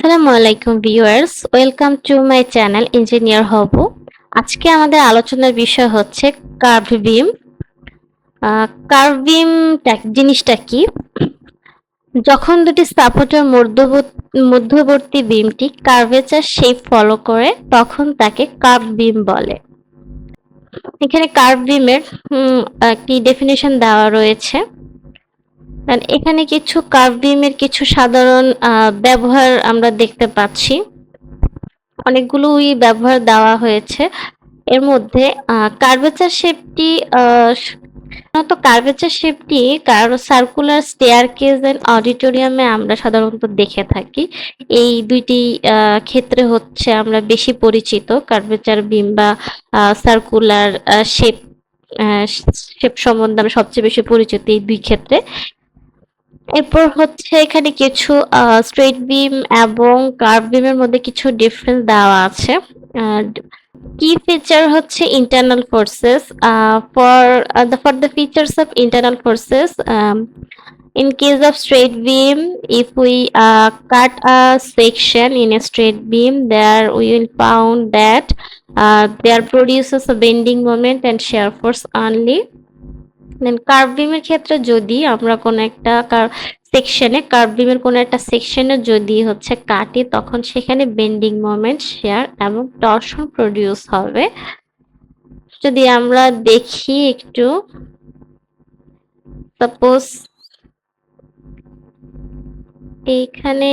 আসসালামু আলাইকুম viewers, welcome to my channel engineer হব। আজকে আমাদের আলোচনার বিষয় হচ্ছে কার্ভ বিম। কার্ভ বিম জিনিসটা কি? যখন দুটি সাপোর্টের মধ্যবর্তী বিমটি কার্ভেচার শেপ ফলো করে তখন তাকে কার্ভ বিম বলে। এখানে কার্ভ বিমের একটি ডেফিনেশন দেওয়া রয়েছে। এখানে কিছু কার্ভ বিমের কিছু সাধারণ ব্যবহার আমরা দেখতে পাচ্ছি। অনেকগুলোই ব্যবহার দেওয়া হয়েছে। এর মধ্যে কার্ভেচার শেপটি সাধারণত কার্ভেচার শেপটি সার্কুলার স্টেয়ারকেস এন্ড অডিটোরিয়ামে আমরা সাধারণত দেখে থাকি। এই দুইটি ক্ষেত্রে হচ্ছে আমরা বেশি পরিচিত কার্ভেচার বিম বা সার্কুলার শেপ শেপ সম্বন্ধে আমরা সবচেয়ে বেশি পরিচিত এই দুই ক্ষেত্রে। এরপর হচ্ছে এখানে কিছু স্ট্রেট বিম এবং কার্ভ বিমের মধ্যে কিছু ডিফারেন্স দেওয়া আছে। কি ফিচার হচ্ছে internal forces for the features of internal forces. In case of straight beam, if we cut a section in a straight beam, there we will found that there produces a bending moment and shear force only. Then curve বিমের ক্ষেত্রে যদি আমরা কোনো একটা curve বিমের কোনো একটা সেকশনে যদি হচ্ছে কাটি তখন সেখানে বেন্ডিং মোমেন্ট, শেয়ার এবং টরশন প্রডিউস হবে। যদি আমরা দেখি একটু, সাপোজ এইখানে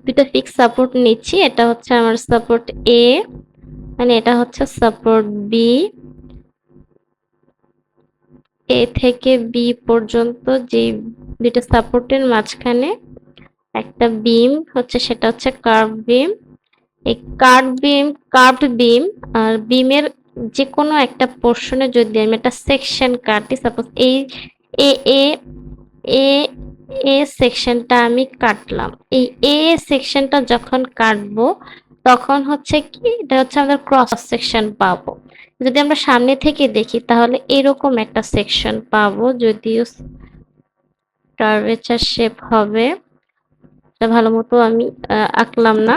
দুটো ফিক্স সাপোর্ট নিচ্ছি। এটা হচ্ছে আমার সাপোর্ট এ, মানে এটা হচ্ছে সাপোর্ট বি। এ থেকে বি পর্যন্ত যে দুটো সাপোর্টের মাঝখানে একটা বিম হচ্ছে, সেটা হচ্ছে কার্ভ বিম। এই কার্ভড বিম আর বিমের যে কোনো একটা পোর্শনে যদি আমি একটা সেকশন কাটি, সাপোজ এই এ এ এ এ সেকশনটা আমি কাটলাম। এই এ সেকশনটা যখন কাটবো তখন হচ্ছে কি, এটা হচ্ছে আমাদের ক্রস সেকশন পাবো। যদি আমরা সামনে থেকে দেখি তাহলে এরকম একটা সেকশন পাবো, যদিও কার্ভেচার শেপ হবে, ভালো মতো আমি আঁকলাম না।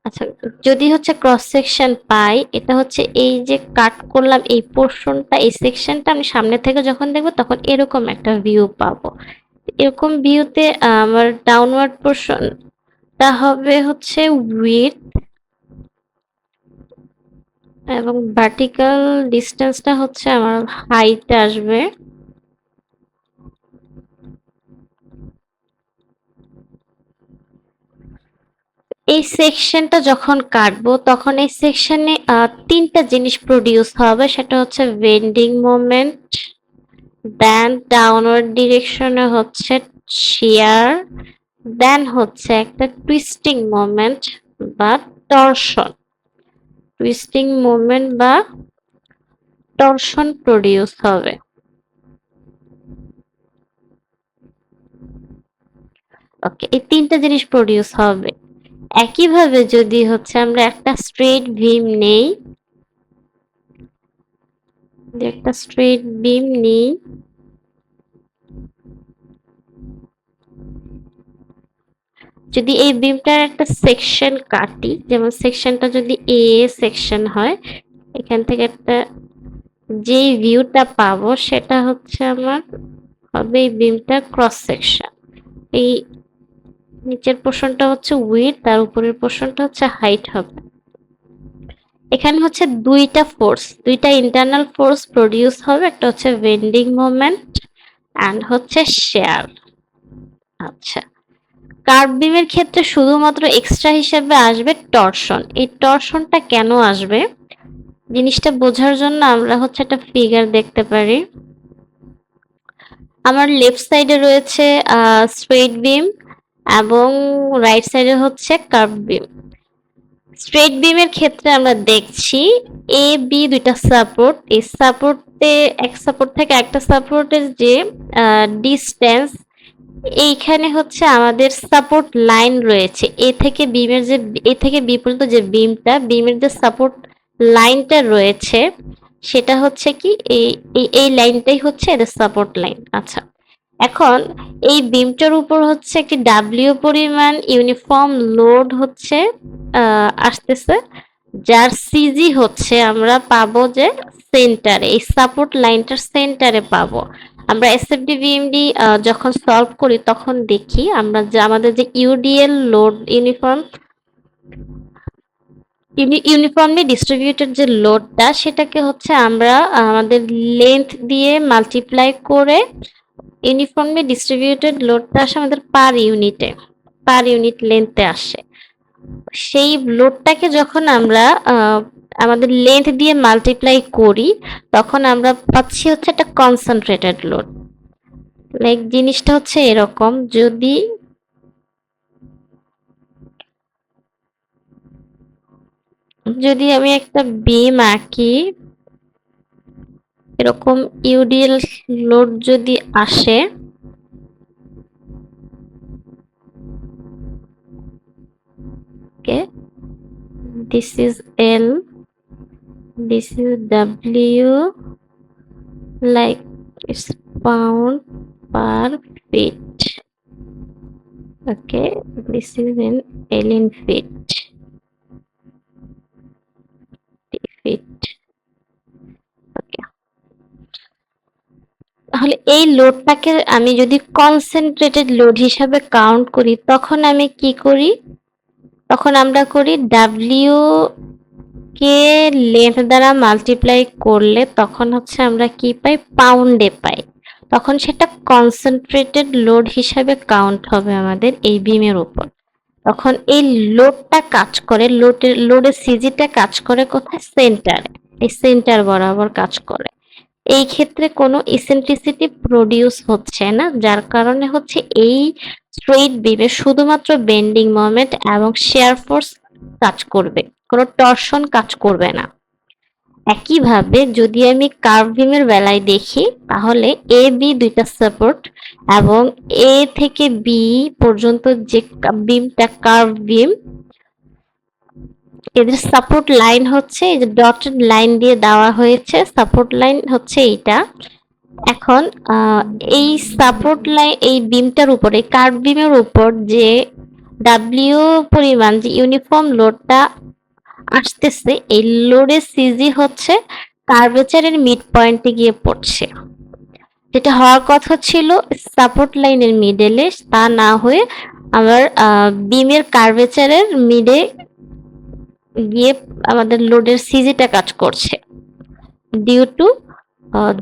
আচ্ছা, যদি হচ্ছে ক্রস সেকশন পাই, এটা হচ্ছে এই যে কাট করলাম এই পোর্শনটা, এই সেকশনটা আমি সামনে থেকে যখন দেখবো তখন এরকম একটা ভিউ পাবো। এরকম ভিউতে আমার ডাউনওয়ার্ড পোর্শনটা হবে হচ্ছে উইডথ এবং ভার্টিক্যাল ডিস্টেন্সটা হচ্ছে আমার হাইট আসবে। এই সেকশনটা যখন কাটবো তখন এই সেকশনে তিনটা জিনিস প্রডিউস হবে, সেটা হচ্ছে বেন্ডিং মোমেন্ট, দেন ডাউনওয়ার্ড ডিরেকশনে হচ্ছে শিয়ার, দেন হচ্ছে একটা টুইস্টিং মোমেন্ট বা টরশন। টুইস্টিং মোমেন্ট বা টরশন প্রডিউস হবে। ওকে, এই তিনটা জিনিস প্রডিউস হবে। একইভাবে যদি হচ্ছে আমরা একটা স্ট্রেট বিম নেই, যদি এই বিমটার একটা সেকশন কাটি, যেমন সেকশনটা যদি এ সেকশন হয়, এখান থেকে একটা যে ভিউটা পাবো সেটা হচ্ছে আমার হবে এই বিমটা ক্রস সেকশন। এই নিচের পোর্শনটা হচ্ছে উইডথ, তার উপরের পোর্শনটা হচ্ছে হাইট হবে। এখানে হচ্ছে দুইটা ইন্টারনাল ফোর্স প্রডিউস হবে, একটা হচ্ছে বেন্ডিং মোমেন্ট এন্ড হচ্ছে শেয়ার। আচ্ছা, কার্ভ বিমের ক্ষেত্রে শুধুমাত্র এক্সট্রা হিসেবে আসবে টরশন। এই টরশনটা কেন আসবে জিনিসটা বোঝার জন্য আমরা হচ্ছে একটা ফিগার দেখতে পারি। আমার লেফট সাইডে রয়েছে স্ট্রেট বিম এবং রাইট সাইডে হচ্ছে কার্ভ বিম। স্ট্রেট বিমের ক্ষেত্রে আমরা দেখছি এ বি দুইটা সাপোর্ট, এই সাপোর্টে এক সাপোর্ট থেকে একটা সাপোর্টের যে ডিস্টেন্স, এইখানে হচ্ছে আমাদের সাপোর্ট লাইন রয়েছে। এ থেকে বি পর্যন্ত যে বিমের যে সাপোর্ট লাইনটা রয়েছে সেটা হচ্ছে কি এই লাইনটাই হচ্ছে এদের সাপোর্ট লাইন। আচ্ছা, এখন এই বিমটার উপর হচ্ছে একটি ডাব্লিউ পরিমাণ ইউনিফর্ম লোড হচ্ছে আসতেছে, যার সিজি হচ্ছে আমরা পাবো যে সেন্টারে, এই সাপোর্ট লাইনটার সেন্টারে পাবো। আমরা এসএফডি ভিএমডি যখন সলভ করি তখন দেখি আমরা যে আমাদের যে ইউডিএল লোড ইউনিফর্মলি ডিস্ট্রিবিউটেড যে লোডটা, সেটাকে হচ্ছে আমরা আমাদের লেন্থ দিয়ে মাল্টিপ্লাই করে ইউনিফর্মলি ডিস্ট্রিবিউটেড লোডটা আসে আমাদের পার ইউনিট লেন্থে আসে। সেই লোডটাকে যখন আমরা আমাদের লেন্থ দিয়ে মাল্টিপ্লাই করি তখন আমরা পাচ্ছি হচ্ছে একটা কনসেন্ট্রেটেড লোড। লাইক জিনিসটা হচ্ছে এরকম, যদি আমি একটা বিম আঁকি, এরকম ইউডিএল লোড যদি আসে, okay, this is L, this is W, like it's pound per feet. Okay, this is in L in feet. Okay, তাহলে এই লোডটাকে আমি যদি কনসেন্ট্রেটেড লোড হিসাবে কাউন্ট করি তখন আমি কি করি, তখন আমরা করি ডাব্লিউ কে লেন্থ দ্বারা মাল্টিপ্লাই করলে তখন হচ্ছে আমরা কি পাই, পাউন্ডে পাই। তখন সেটা কনসেন্ট্রেটেড লোড হিসাবে কাউন্ট হবে আমাদের এই বিমের উপর। তখন এই লোডটা কাজ করে, লোডের সিজিটা কাজ করে কোথায়, সেন্টারে, এই সেন্টার বরাবর কাজ করে। এই ক্ষেত্রে কোনো ইসেন্ট্রিসিটি প্রডিউস হচ্ছে না, যার কারণে হচ্ছে এই স্ট্রেইট বিমে শুধুমাত্র বেন্ডিং মোমেন্ট এবং শেয়ার ফোর্স কাজ করবে, কোনো টরশন কাজ করবে না। একইভাবে যদি আমি কার্ভ বিমের বেলায় দেখি তাহলে এ বি দুইটা সাপোর্ট এবং এ থেকে বি পর্যন্ত যে বিমটা কার্ভ বিম, এদের সাপোর্ট লাইন হচ্ছে এই যে ডটেড লাইন দিয়ে দেওয়া হয়েছে, সাপোর্ট লাইন হচ্ছে এইটা। এখন এই সাপোর্ট লাইন, এই বিমটার উপর, এই কার্ভ বিমের উপর যে ডাব্লিউ পরিমাণ যে ইউনিফর্ম লোডটা আসতেছে, এই লোডের সিজি হচ্ছে কার্ভেচারের মিড পয়েন্টে গিয়ে পড়ছে। যেটা হওয়ার কথা ছিল সাপোর্ট লাইনের মিডলে, তা না হয়ে আমার বিমের কার্ভেচারের মিডে গিয়ে আমাদের লোডের সিজিটা কাজ করছে ডিউ টু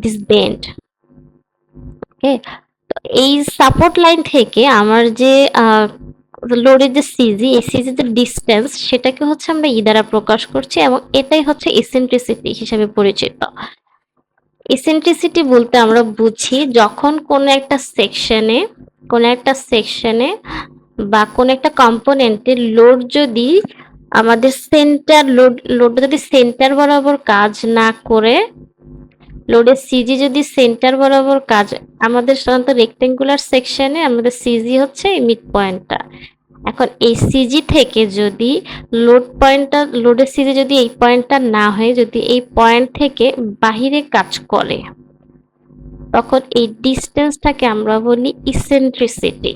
দিস বেন্ড। ওকে, তো এই সাপোর্ট লাইন থেকে আমার যে লোডের যে সিজি, এই সিজি যে ডিস্টেন্স, সেটাকে হচ্ছে আমরা ই দ্বারা প্রকাশ করছি এবং এটাই হচ্ছে ইসেন্ট্রিসিটি হিসেবে পরিচিত। ইসেন্ট্রিসিটি বলতে আমরা বুঝি যখন কোনো একটা সেকশনে বা কোনো একটা কম্পোনেন্টের লোড যদি আমাদের লোডটা যদি সেন্টার বরাবর কাজ না করে, লোডের সিজি যদি সেন্টার বরাবর কাজ, আমাদের সাধারণত রেক্টেঙ্গুলার সেকশনে আমাদের সিজি হচ্ছে এই মিড পয়েন্টটা। এখন এই সিজি থেকে যদি লোডের সিজি যদি এই পয়েন্টটা না হয়ে যদি এই পয়েন্ট থেকে বাহিরে কাজ করে, তখন এই ডিস্টেন্সটাকে আমরা বলি ইসেন্ট্রিসিটি।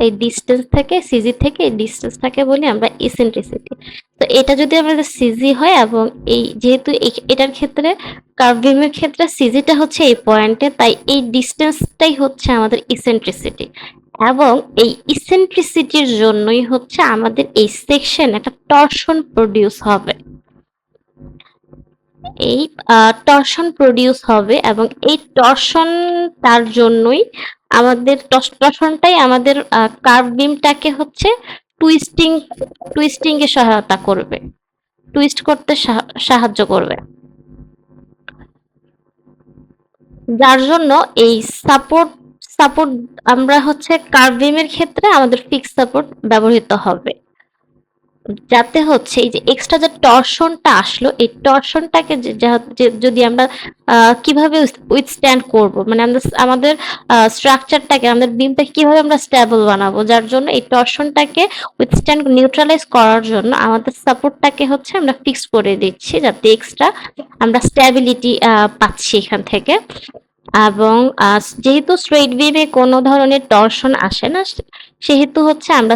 এই ডিস্টেন্স থেকে, সিজি থেকে এই ডিস্টেন্সটাকে বলি আমরা ইসেন্ট্রিসিটি। তো এটা যদি আমাদের সিজি হয় এবং এই যেহেতু এটার ক্ষেত্রে কার্ভ বিমের ক্ষেত্রে সিজিটা হচ্ছে এই পয়েন্টে, তাই এই ডিস্টেন্সটাই হচ্ছে আমাদের ইসেন্ট্রিসিটি। এবং এই ইসেন্ট্রিসিটির জন্যই হচ্ছে আমাদের এই সেকশন একটা টরশন প্রডিউস হবে। এই টরশন প্রডিউস হবে এবং এই টরশন, তার জন্যই আমাদের টরশনটাই আমাদের কার্ভ বিমটাকে হচ্ছে টুইস্টিং এ সহায়তা করবে, টুইস্ট করতে সাহায্য করবে, যার জন্য এই সাপোর্ট সাপোর্ট আমরা হচ্ছে কার্ভ বিমের ক্ষেত্রে আমাদের ফিক্স সাপোর্ট ব্যবহৃত হবে, যাতে হচ্ছে এই যে এক্সট্রা যে টরশনটা আসলো, এই টরশনটাকে যদি আমরা কিভাবে উইথস্ট্যান্ড করব, মানে আমাদের স্ট্রাকচারটাকে, আমাদের বিমটাকে কিভাবে আমরা স্টেবল বানাবো, যার জন্য এই টরশনটাকে উইথস্ট্যান্ড নিউট্রালাইজ করার জন্য আমাদের সাপোর্টটাকে হচ্ছে আমরা ফিক্স করে দিচ্ছি, যাতে এক্সট্রা আমরা স্টেবিলিটি পাচ্ছি এখান থেকে। এবং যেহেতু স্ট্রেইট বিমে কোনো ধরনের টরশন আসে না, সেহেতু হচ্ছে আমরা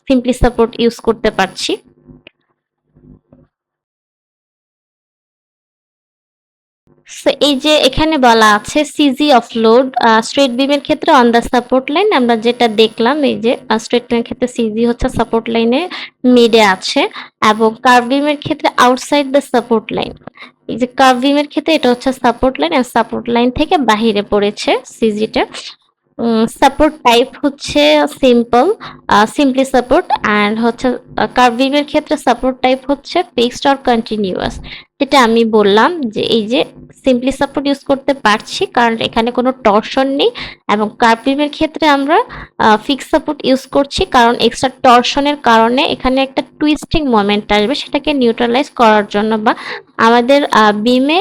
সিম্পলি সাপোর্ট ইউজ করতে পারছি। সো এই যে এখানে বলা আছে সিজি অফ লোড স্ট্রেট বিমের ক্ষেত্রে অন দ্য সাপোর্ট লাইন, আমরা যেটা দেখলাম এই যে স্ট্রেট লাইনের ক্ষেত্রে সিজি হচ্ছে সাপোর্ট লাইনে মিডে আছে, এবং কার্ভ বিমের ক্ষেত্রে আউটসাইড দ্য সাপোর্ট লাইন। এই যে কার্ভ বিমের ক্ষেত্রে এটা হচ্ছে সাপোর্ট লাইন, আর সাপোর্ট লাইন থেকে বাহিরে পড়েছে সিজিটা। সাপোর্ট টাইপ হচ্ছে সিম্পলি সাপোর্ট, অ্যান্ড হচ্ছে কার্ভ বিমের ক্ষেত্রে সাপোর্ট টাইপ হচ্ছে ফিক্সড অর কন্টিনিউয়াস। যেটা আমি বললাম যে এই যে সিম্পলি সাপোর্ট ইউজ করতে পারছি কারণ এখানে কোনো টর্শন নেই, এবং কার্ভ বিমের ক্ষেত্রে আমরা ফিক্সড সাপোর্ট ইউজ করছি কারণ এক্সট্রা টর্শনের কারণে এখানে একটা টুইস্টিং মোমেন্ট আসবে, সেটাকে নিউট্রালাইজ করার জন্য বা আমাদের বিমে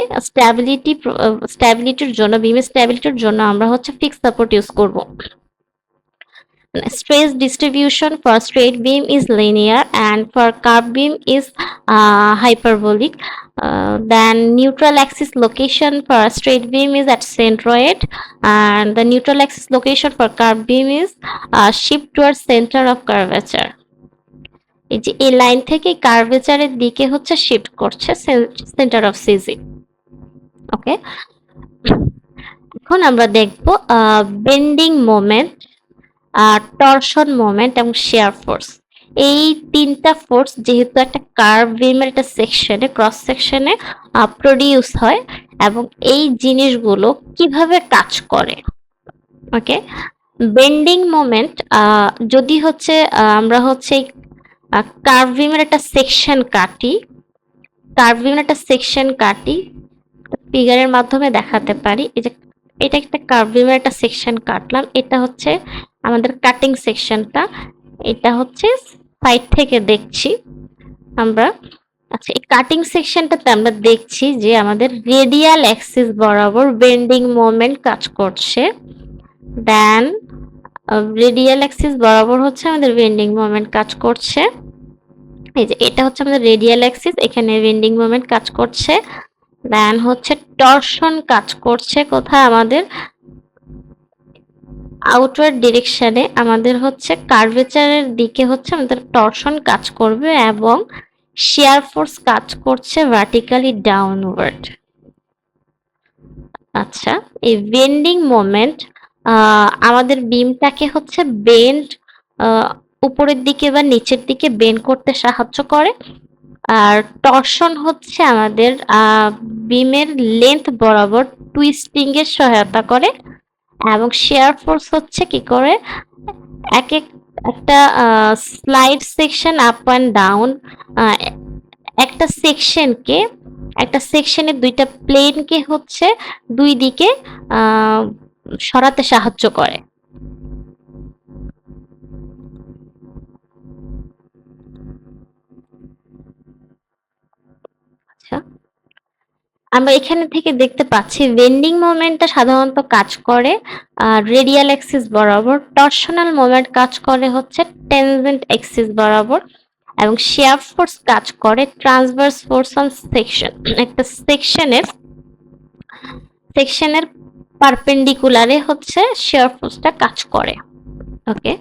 স্ট্যাবিলিটির জন্য আমরা হচ্ছে ফিক্সড সাপোর্ট ইউজ করব। Stress distribution for straight beam is linear and for curved beam is hyperbolic. Then neutral axis location for straight beam is at centroid, and the neutral axis location for curved beam is shift towards center of curvature. এই যে এই line থেকে কার্ভেচারের দিকে হচ্ছে shift করছে centre of CG. ওকে, এখন আমরা দেখব বেন্ডিং মোমেন্ট, টরশন মোমেন্ট এবং শেয়ার ফোর্স। এই তিনটা ফোর্স যেহেতু একটা কার্ভ বিমের একটা সেকশনে ক্রস সেকশনে প্রডিউস হয়, এবং এই জিনিসগুলো কিভাবে কাজ করে। ওকে, বেন্ডিং মোমেন্ট যদি হচ্ছে আমরা হচ্ছে কার্ভ বিমের একটা সেকশন কাটি, ফিগারের মাধ্যমে দেখাতে পারি। এই যে এটা একটা কার্ভ বিমের একটা সেকশন কাটলাম, এটা হচ্ছে আমাদের কাটিং সেকশনটা, এটা হচ্ছে সাইড থেকে দেখছি আমরা। আচ্ছা, এই কাটিং সেকশনটাতে আমরা দেখছি যে আমাদের রেডিয়াল অ্যাক্সিস বরাবর বেন্ডিং মোমেন্ট কাজ করছে। দেন রেডিয়াল অ্যাক্সিস বরাবর হচ্ছে আমাদের বেন্ডিং মোমেন্ট কাজ করছে। এই যে এটা হচ্ছে আমাদের রেডিয়াল অ্যাক্সিস, এখানে বেন্ডিং মোমেন্ট কাজ করছে। দেন হচ্ছে টরশন কাজ করছে কোথায়, আমাদের আউটওয়ার্ড ডিরেকশনে, আমাদের হচ্ছে কার্ভেচারের দিকে হচ্ছে আমাদের টরশন কাজ করবে, এবং শিয়ার ফোর্স কাজ করছে ভার্টিক্যালি ডাউনওয়ার্ড। আচ্ছা, এই বেন্ডিং মোমেন্ট আমাদের বিমটাকে হচ্ছে বেন্ড উপরের দিকে বা নিচের দিকে বেন্ড করতে সাহায্য করে, আর টরশন হচ্ছে আমাদের বিমের লেন্থ বরাবর টুইস্টিং এর সহায়তা করে, এবং শেয়ার ফোর্স হচ্ছে কি করে একটা slide section up and down, একটা সেকশনের দুইটা প্লেনকে হচ্ছে দুই দিকে সরাতে সাহায্য করে। আচ্ছা, আমরা এখানে থেকে দেখতে পাচ্ছি বেন্ডিং মোমেন্টটা সাধারণত কাজ করে রেডিয়াল অ্যাক্সিস বরাবর, টরশনাল মোমেন্ট কাজ করে হচ্ছে টেনজেন্ট অ্যাক্সিস বরাবর, এবং শিয়ার ফোর্স কাজ করে ট্রান্সভার্স ফোর্স অন সেকশন, একটা সেকশনের পারপেন্ডিকুলারে হচ্ছে শিয়ার ফোর্সটা কাজ করে। ওকে,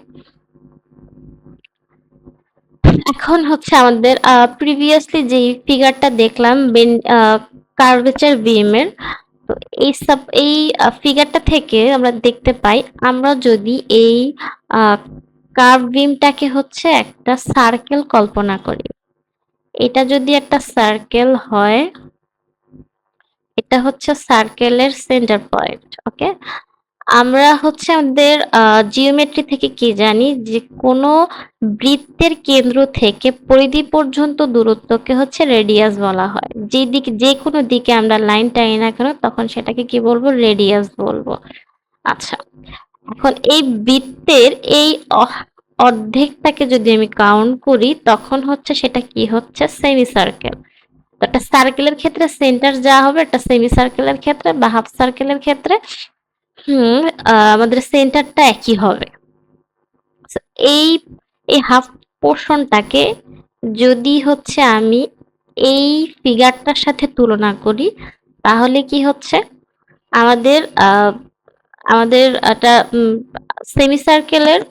এখন হচ্ছে আমাদের প্রিভিয়াসলি যে ফিগারটা দেখলাম কার্ভেচার বিমের, তো এই ফিগারটা থেকে আমরা দেখতে পাই, আমরা যদি এই কার্ভ বিমটাকে হচ্ছে একটা সার্কেল কল্পনা করি, এটা যদি একটা সার্কেল হয়, এটা হচ্ছে সার্কেলের সেন্টার পয়েন্ট। ওকে, আমরা হচ্ছে আমাদের জিওমেট্রি থেকে কি জানি যে কোনো বৃত্তের কেন্দ্র থেকে পরিধি পর্যন্ত দূরত্বকে হচ্ছে রেডিয়াস বলা হয়। যে কোনো দিকে আমরা লাইন টানি না কেন তখন সেটাকে কি বলবো, রেডিয়াস বলবো। আচ্ছা, এখন এই বৃত্তের এই অর্ধেকটাকে যদি আমি কাউন্ট করি তখন হচ্ছে সেটা কি হচ্ছে, সেমি সার্কেল। তো একটা সার্কেলের ক্ষেত্রে সেন্টার যা হবে, একটা সেমি সার্কেলের ক্ষেত্রে বা হাফ সার্কেলের ক্ষেত্রে আমাদের সেন্টারটা একই হবে। এই এই হাফ পোর্শনটাকে যদি হচ্ছে আমি এই ফিগারটার সাথে তুলনা করি, তাহলে কি হচ্ছে, আমাদের আমাদের একটা সেমি সার্কেলের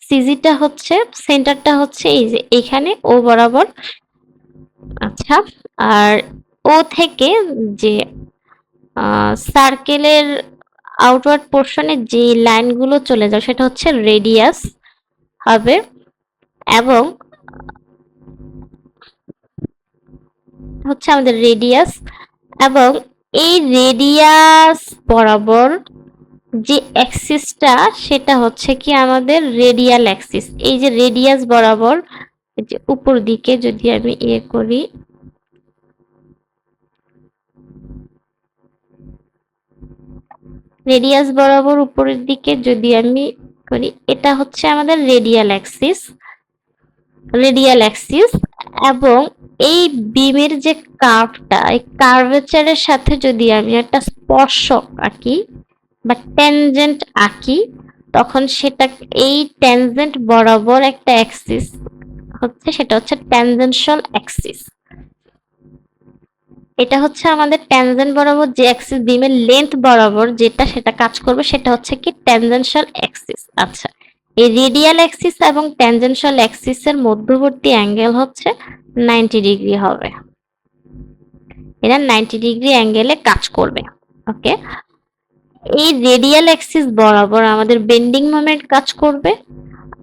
সিজিটা হচ্ছে, সেন্টারটা হচ্ছে এই যে এখানে ও বরাবর। আচ্ছা, আর ও থেকে যে সার্কেলের আউটওয়ার্ড পোর্শনে যে লাইনগুলো চলে যাবে সেটা হচ্ছে রেডিয়াস হবে। এবং হচ্ছে আমাদের রেডিয়াস, এবং এই রেডিয়াস বরাবর যে অ্যাক্সিসটা সেটা হচ্ছে কি আমাদের রেডিয়াল অ্যাক্সিস। এই যে রেডিয়াস বরাবর যে উপর দিকে যদি আমি করি, রেডিয়াস বরাবর উপরের দিকে যদি আমি করি, এটা হচ্ছে আমাদের রেডিয়াল অ্যাক্সিস। এবং এই বিমের যে কার্ভটা, এই কার্ভেচারের সাথে যদি আমি একটা স্পর্শক আঁকি বা ট্যানজেন্ট আঁকি, তখন সেটা এই ট্যানজেন্ট বরাবর একটা অ্যাক্সিস হচ্ছে, সেটা হচ্ছে ট্যানজেনশিয়াল অ্যাক্সিস। এটা হচ্ছে আমাদের ট্যানজেন্ট বরাবর যে অ্যাক্সিস, বিমের লেন্থ বরাবর যেটা সেটা কাজ করবে সেটা হচ্ছে কি ট্যানজেনশিয়াল অ্যাক্সিস। আচ্ছা, এই রেডিয়াল অ্যাক্সিস এবং ট্যানজেনশিয়াল অ্যাক্সিসের মধ্যবর্তী অ্যাঙ্গেল হচ্ছে 90 ডিগ্রি হবে। এরা 90 ডিগ্রি অ্যাঙ্গেলে কাজ করবে। ওকে, এই রেডিয়াল অ্যাক্সিস বরাবর আমাদের বেন্ডিং মোমেন্ট কাজ করবে,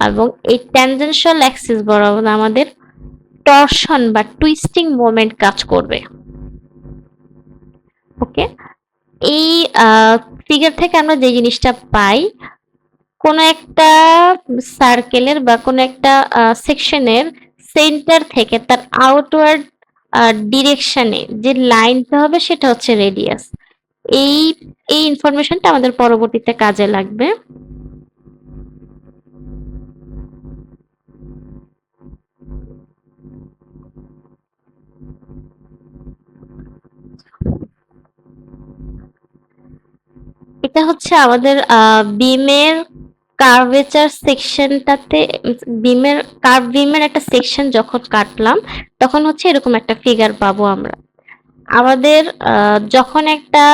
এবং এই ট্যানজেনশিয়াল অ্যাক্সিস বরাবর আমাদের টরশন বা টুইস্টিং মোমেন্ট কাজ করবে। ওকে, এই ফিগার থেকে আমরা যে জিনিসটা পাই, কোনো একটা সার্কেলের বা কোনো একটা সেকশনের সেন্টার থেকে তার আউটওয়ার্ড ডিরেকশনে যে লাইনটা হবে সেটা হচ্ছে রেডিয়াস। এই এই ইনফরমেশনটা আমাদের পরবর্তীতে কাজে লাগবে। এটা হচ্ছে আমাদের বিমের কার্ভেচার সেকশনটাতে, বিমের একটা সেকশন যখন কাটলাম তখন হচ্ছে এরকম একটা ফিগার পাবো আমরা। আমাদের যখন একটা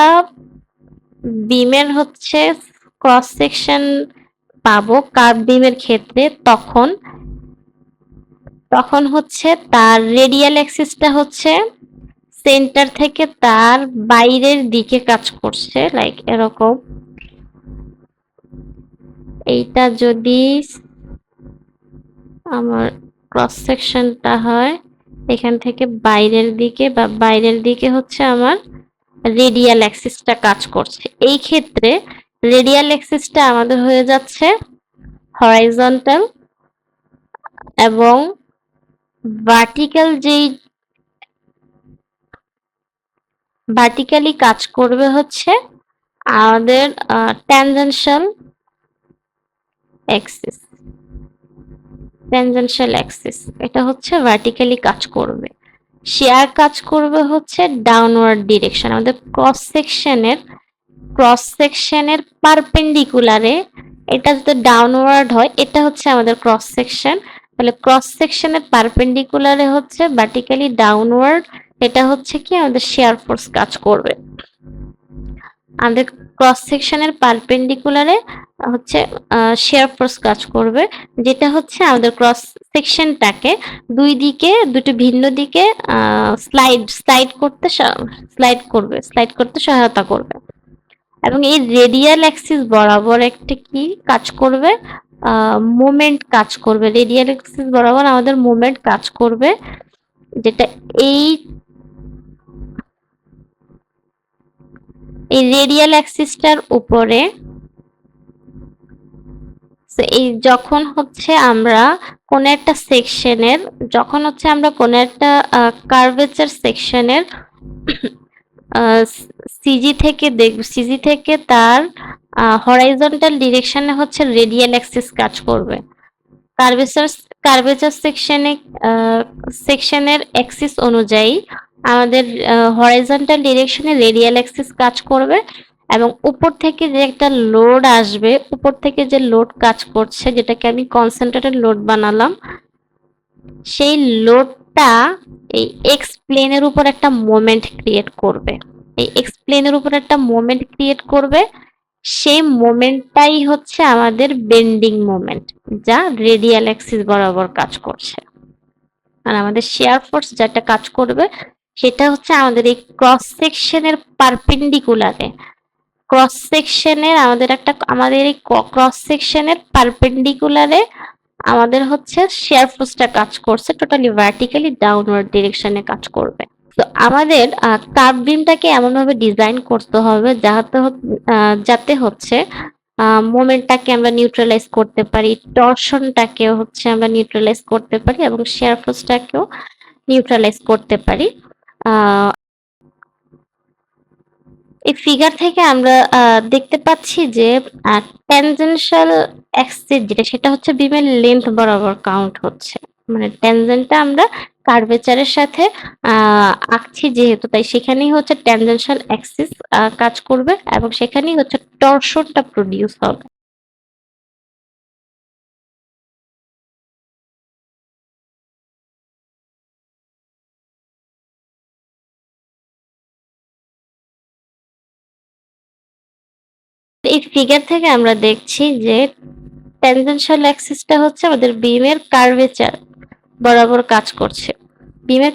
বিমের হচ্ছে ক্রস সেকশন পাবো কার্ভ বিমের ক্ষেত্রে, তখন তখন হচ্ছে তার রেডিয়াল অ্যাক্সিসটা হচ্ছে সেন্টার থেকে তার বাইরের দিকে কাজ করছে, লাইক এরকম। এইটা যদি আমার ক্রস সেকশনটা হয় এখান থেকে বাইরের দিকে, বা বাইরের দিকে হচ্ছে আমার রেডিয়াল অ্যাক্সিসটা কাজ করছে, এই ক্ষেত্রে রেডিয়াল অ্যাক্সিসটা আমাদের হয়ে যাচ্ছে হরাইজন্টাল, এবং ভার্টিক্যালি কাজ করবে হচ্ছে আমাদের ট্যানজেনশিয়াল অ্যাক্সিস। এটা হচ্ছে ভার্টিক্যালি কাজ করবে। শেয়ার কাজ করবে হচ্ছে ডাউনওয়ার্ড ডিরেকশন। আমাদের ক্রস সেকশনের পারপেন্ডিকুলারে, এটা যদি ডাউনওয়ার্ড হয় এটা হচ্ছে আমাদের ক্রস সেকশন, তাহলে ক্রস সেকশনের পারপেন্ডিকুলারে হচ্ছে ভার্টিক্যালি ডাউনওয়ার্ড, এটা হচ্ছে কি আমাদের শেয়ার ফোর্স কাজ করবে। আমাদের ক্রস সেকশনের পারপেন্ডিকুলারে হচ্ছে শেয়ার ফোর্স কাজ করবে, যেটা হচ্ছে আমাদের ক্রস সেকশনটাকে দুটো ভিন্ন দিকে স্লাইড করতে সহায়তা করবে। এবং এই রেডিয়াল অ্যাক্সিস বরাবর একটা কি কাজ করবে, মোমেন্ট কাজ করবে। রেডিয়াল অ্যাক্সিস বরাবর আমাদের মোমেন্ট কাজ করবে, যেটা এই রেডিয়াল অ্যাক্সিসটার উপরে। এই যখন হচ্ছে আমরা কোন একটা সেকশনের, যখন হচ্ছে আমরা কোন একটা কার্ভেচার সেকশনের সিজি থেকে তার হরাইজন্টাল ডিরেকশনে হচ্ছে রেডিয়াল অ্যাক্সিস কাজ করবে। কার্ভেচার সেকশনের অ্যাক্সিস অনুযায়ী আমাদের হরাইজন্টাল ডিরেকশনে রেডিয়াল অ্যাক্সিস কাজ করবে, এবং উপর থেকে যে একটা লোড আসবে, উপর থেকে যে লোড কাজ করছে যেটাকে আমি কনসেন্ট্রেটেড লোড বানালাম, সেই লোডটা এই এক্স প্লেনের উপর একটা মোমেন্ট ক্রিয়েট করবে। এই এক্স প্লেনের উপর একটা মোমেন্ট ক্রিয়েট করবে, সেই মোমেন্টটাই হচ্ছে আমাদের বেন্ডিং মোমেন্ট, যা রেডিয়াল অ্যাক্সিস বরাবর কাজ করছে। আর আমাদের শেয়ার ফোর্স যেটা কাজ করবে সেটা হচ্ছে আমাদের এই ক্রস সেকশনের পারপেন্ডিকুলারে, আমাদের এই ক্রস সেকশনের পারপেন্ডিকুলারে আমাদের হচ্ছে শেয়ার ফোর্সটা কাজ করছে, টোটালি ভার্টিক্যালি ডাউনওয়ার্ড ডিরেকশনে কাজ করবে। তো আমাদের কার্ভ বিমটাকে এমনভাবে ডিজাইন করতে হবে যাতে হচ্ছে মোমেন্টটাকে আমরা নিউট্রালাইজ করতে পারি, টরশনটাকেও হচ্ছে আমরা নিউট্রালাইজ করতে পারি এবং শেয়ার ফোর্সটাকেও নিউট্রালাইজ করতে পারি। এই ফিগার থেকে আমরা দেখতে পাচ্ছি যে ট্যানজেনশিয়াল অ্যাক্সিস যেটা সেটা হচ্ছে বিমের লেন্থ বরাবর কাউন্ট হচ্ছে, মানে ট্যানজেন্টটা আমরা কার্ভেচারের সাথে আঁকছি যেহেতু, তাই সেখানেই হচ্ছে ট্যানজেনশিয়াল অ্যাক্সিস কাজ করবে এবং সেখানেই হচ্ছে টরশনটা প্রডিউস হবে। এই ফিগার থেকে আমরা দেখছি যে ট্যানজেনশিয়াল অ্যাক্সিসটা হচ্ছে আমাদের বিমের কার্ভেচার বরাবর কাজ করছে। বিমের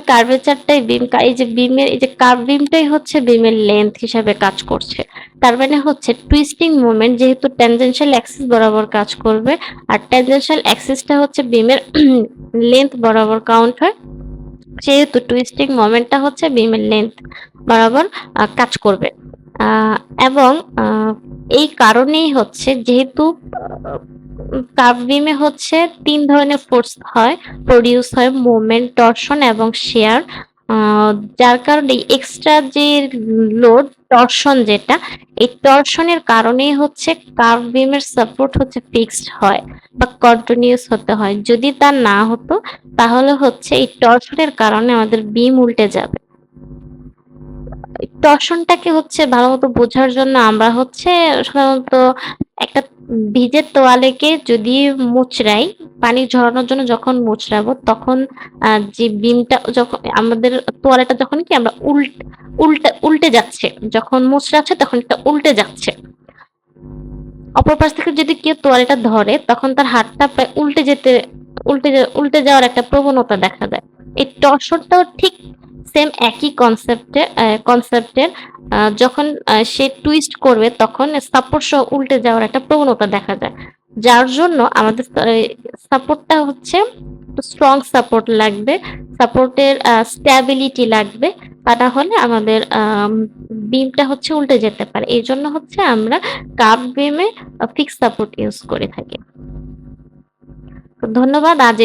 কার্ভেচারটাই এই যে কার্ভ বিমটাই হচ্ছে বিমের লেন্থ হিসাবে কাজ করছে। তার মানে হচ্ছে টুইস্টিং মোমেন্ট যেহেতু ট্যানজেনশিয়াল অ্যাক্সিস বরাবর কাজ করবে, আর ট্যানজেনশিয়াল অ্যাক্সিসটা হচ্ছে বিমের লেন্থ বরাবর কাউন্ট হয়, যেহেতু টুইস্টিং মোমেন্টটা হচ্ছে বিমের লেন্থ বরাবর কাজ করবে। এবং এই কারণেই হচ্ছে যেহেতু কার্ভ বিমে হচ্ছে ৩ ধরনের ফোর্স প্রডিউস হয়, মোমেন্ট, টরশন এবং শেয়ার। যার কারণে এক্সট্রা যে লোড টরশন যেটা, এই টরশনের কারণেই হচ্ছে কার্ভ বিমের সাপোর্ট হচ্ছে ফিক্সড হয় বা কন্টিনিউয়াস হতে হয়। যদি তা না হতো তাহলে হচ্ছে এই টরশনের কারণে আমাদের বিম উল্টে যাবে। টর্শনটাকে হচ্ছে ভালোমতো বোঝার জন্য আমরা হচ্ছে সাধারণত একটা ভিজে তোয়ালেকে যদি মুচড়াই, পানি ঝরানোর জন্য যখন মুচড়াবো তখন যে বিমটা যখন আমাদের তোয়ালেটা যখন কি আমরা উল্টে যাচ্ছে, যখন মুচড়াচ্ছে তখন এটা উল্টে যাচ্ছে, অপর পাশ থেকে যদি কেউ তোয়ালেটা ধরে তখন তার হাতটা প্রায় উল্টে যাওয়ার একটা প্রবণতা দেখা যায়। এই টর্শনটাও ঠিক সেম একই কনসেপ্টের যখন সে টুইস্ট করবে তখন সাপোর্ট সহ উল্টে যাওয়ার একটা প্রবণতা দেখা যায়, যার জন্য আমাদের সাপোর্টটা হচ্ছে স্ট্রং সাপোর্ট লাগবে, সাপোর্টের স্ট্যাবিলিটি লাগবে, তা না হলে আমাদের বিমটা হচ্ছে উল্টে যেতে পারে। এই জন্য হচ্ছে আমরা কার্ভ বিমে ফিক্স সাপোর্ট ইউজ করে থাকি। ধন্যবাদ। আজ